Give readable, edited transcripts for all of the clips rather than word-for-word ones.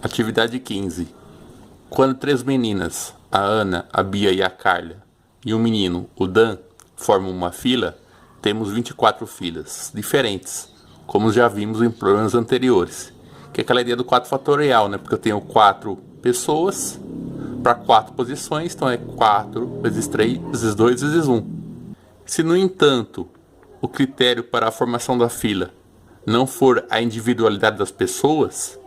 Atividade 15. Quando 3 meninas, a Ana, a Bia e a Carla, e um menino, o Dan, formam uma fila, temos 24 filas diferentes, como já vimos em problemas anteriores. Que é aquela ideia do 4 fatorial, né? Porque eu tenho 4 pessoas para 4 posições, então é 4 vezes 3 vezes 2 vezes 1. Se, no entanto, o critério para a formação da fila não for a individualidade das pessoas,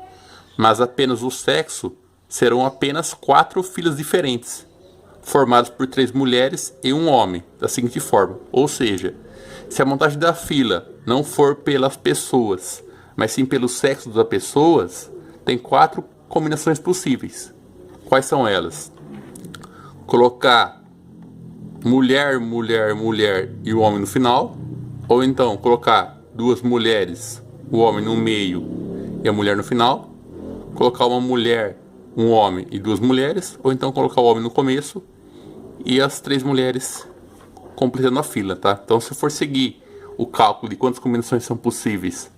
mas apenas o sexo, serão apenas 4 filas diferentes, formadas por 3 mulheres e um homem, da seguinte forma. Ou seja, se a montagem da fila não for pelas pessoas, mas sim pelo sexo das pessoas, tem 4 combinações possíveis. Quais são elas? Colocar mulher, mulher, mulher e o homem no final, ou então colocar 2 mulheres, o homem no meio e a mulher no final, colocar uma mulher, um homem e 2 mulheres, ou então colocar o homem no começo e as 3 mulheres completando a fila, tá? Então, se for seguir o cálculo de quantas combinações são possíveis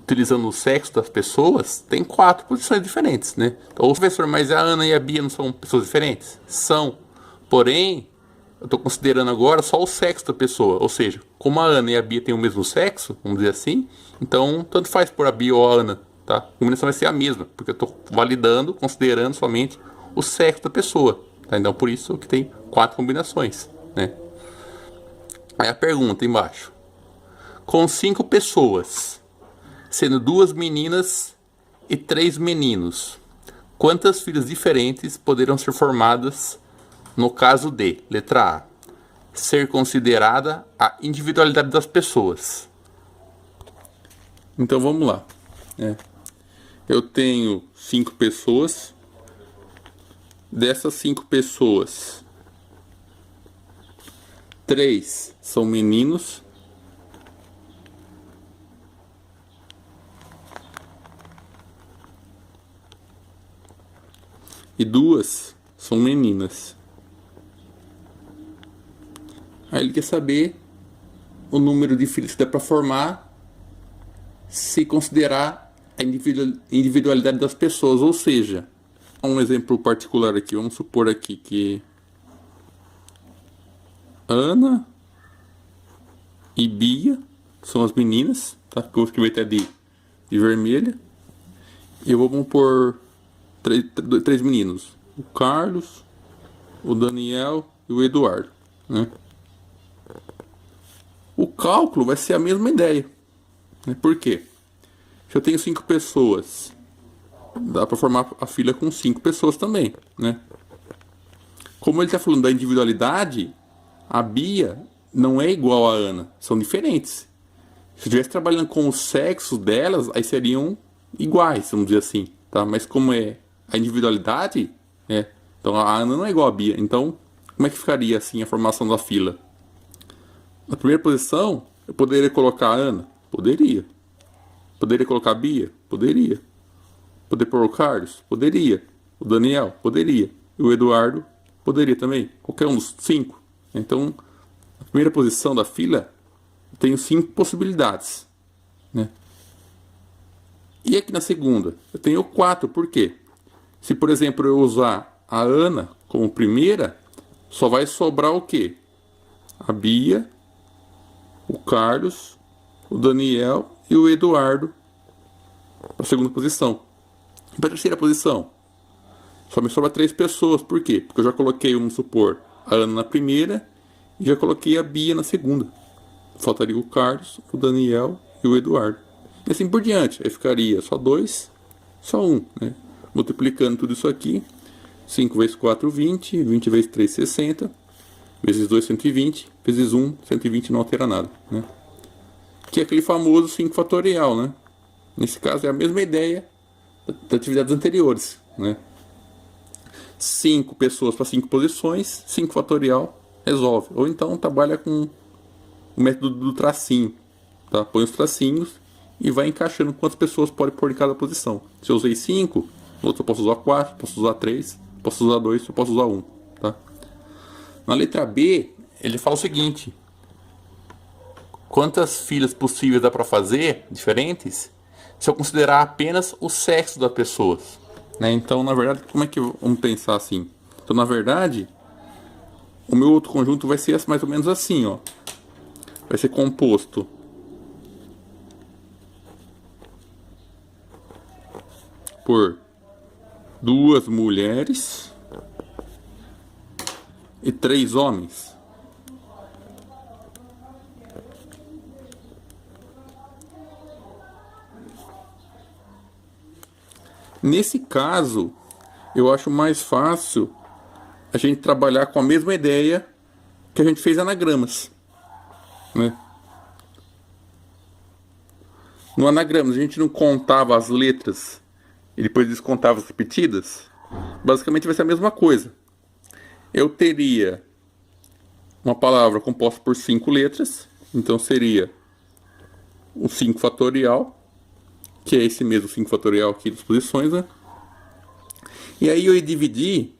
utilizando o sexo das pessoas, tem 4 posições diferentes, né? Então, professor, mas a Ana e a Bia não são pessoas diferentes? São. Porém, eu estou considerando agora só o sexo da pessoa. Ou seja, como a Ana e a Bia têm o mesmo sexo, vamos dizer assim, então tanto faz por a Bia ou a Ana, tá? A combinação vai ser a mesma, porque eu estou validando, considerando somente o sexo da pessoa, tá? Então, por isso que tem 4 combinações, né? Aí a pergunta embaixo. Com 5 pessoas, sendo 2 meninas e 3 meninos, quantas filas diferentes poderão ser formadas no caso de, letra A, ser considerada a individualidade das pessoas? Então vamos lá. Eu tenho 5 pessoas. Dessas 5 pessoas, 3 são meninos e 2 são meninas. Aí ele quer saber o número de filhos que dá para formar se considerar a individualidade das pessoas. Ou seja, um exemplo particular aqui, vamos supor aqui que Ana e Bia são as meninas, tá? Que eu vou escrever até de vermelha. E vamos pôr 3 meninos: o Carlos, o Daniel e o Eduardo, né? O cálculo vai ser a mesma ideia, né? Por quê? Se eu tenho 5 pessoas, dá para formar a fila com 5 pessoas também, né? Como ele está falando da individualidade, a Bia não é igual a Ana, são diferentes. Se eu estivesse trabalhando com o sexo delas, aí seriam iguais, vamos dizer assim, tá? Mas como é a individualidade, então a Ana não é igual a Bia. Então, como é que ficaria assim a formação da fila? Na primeira posição, eu poderia colocar a Ana? Poderia. Poderia colocar a Bia? Poderia. Poderia pôr o Carlos? Poderia. O Daniel? Poderia. E o Eduardo? Poderia também. Qualquer um dos 5. Então, na primeira posição da fila, eu tenho 5 possibilidades, né? E aqui na segunda, eu tenho 4. Por quê? Se, por exemplo, eu usar a Ana como primeira, só vai sobrar o quê? A Bia, o Carlos, o Daniel e o Eduardo para a segunda posição. E para a terceira posição, só me sobra 3 pessoas. Por quê? Porque eu já coloquei, vamos supor, a Ana na primeira e já coloquei a Bia na segunda. Faltaria o Carlos, o Daniel e o Eduardo. E assim por diante. Aí ficaria só 2, só 1, né? Multiplicando tudo isso aqui, 5 vezes 4, 20, 20 vezes 3, 60, vezes 2, 120, vezes 1, 120 não altera nada, né? Que é aquele famoso 5 fatorial, né? Nesse caso é a mesma ideia das atividades anteriores, né? 5 pessoas para 5 posições, 5 fatorial resolve. Ou então trabalha com o método do tracinho, tá? Põe os tracinhos e vai encaixando quantas pessoas pode pôr em cada posição. Se eu usei 5, no outro eu posso usar 4, posso usar 3, posso usar 2, eu posso usar 1, tá? Na letra B, ele fala o seguinte: quantas filas possíveis dá para fazer, diferentes, se eu considerar apenas o sexo das pessoas? né? Então, na verdade, como é que vamos pensar assim? Então, na verdade, o meu outro conjunto vai ser mais ou menos assim, ó. Vai ser composto por duas mulheres e três homens. Nesse caso, eu acho mais fácil a gente trabalhar com a mesma ideia que a gente fez anagramas, né? No anagrama, a gente não contava as letras e depois descontava as repetidas. Basicamente vai ser a mesma coisa. Eu teria uma palavra composta por 5 letras, então seria o 5 fatorial, que é esse mesmo 5 fatorial aqui das posições, né? E aí eu ia dividir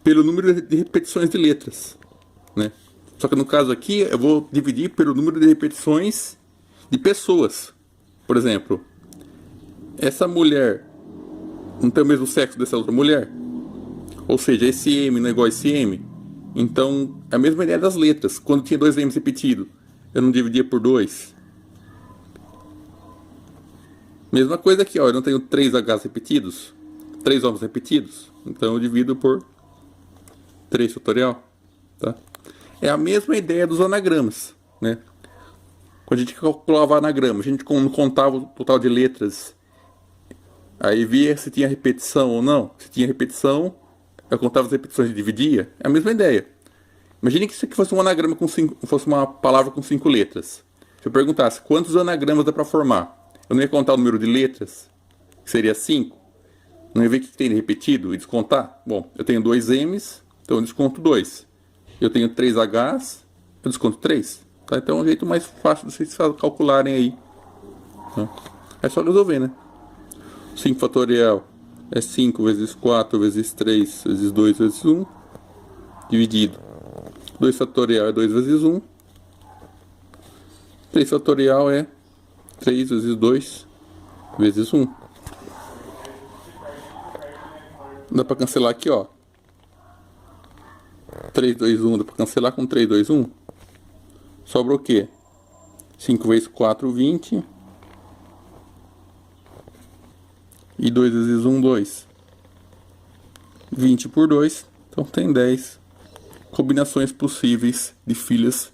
pelo número de repetições de letras, né? Só que no caso aqui eu vou dividir pelo número de repetições de pessoas. Por exemplo, essa mulher não tem o mesmo sexo dessa outra mulher? Ou seja, esse M não é igual a esse M? Então, é a mesma ideia das letras. Quando tinha dois M's repetidos, eu não dividia por 2. Mesma coisa aqui, ó. Eu não tenho 3 H's repetidos, 3 O's repetidos. Então, eu divido por 3 fatorial. Tá? É a mesma ideia dos anagramas, né? Quando a gente calculava anagrama, a gente não contava o total de letras, aí via se tinha repetição ou não. Se tinha repetição, eu contava as repetições e dividia. É a mesma ideia. Imagine que isso aqui fosse um anagrama fosse uma palavra com 5 letras. Se eu perguntasse quantos anagramas dá para formar, eu não ia contar o número de letras, que seria 5. Não ia ver o que tem repetido e descontar. Bom, eu tenho 2 M's, então eu desconto 2. Eu tenho 3 H's, eu desconto 3. Tá? Então é um jeito mais fácil de vocês calcularem aí. É só resolver, né? 5 fatorial é 5 vezes 4 vezes 3 vezes 2 vezes 1, dividido. 2 fatorial é 2 vezes 1. 3 fatorial é 3 vezes 2 vezes 1. Dá pra cancelar aqui, ó. 3, 2, 1, dá pra cancelar com 3, 2, 1. Sobra o quê? 5 vezes 4, 20. E 2 vezes 1, 2. 20 por 2. Então tem 10 combinações possíveis de filhas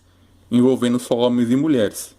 envolvendo só homens e mulheres.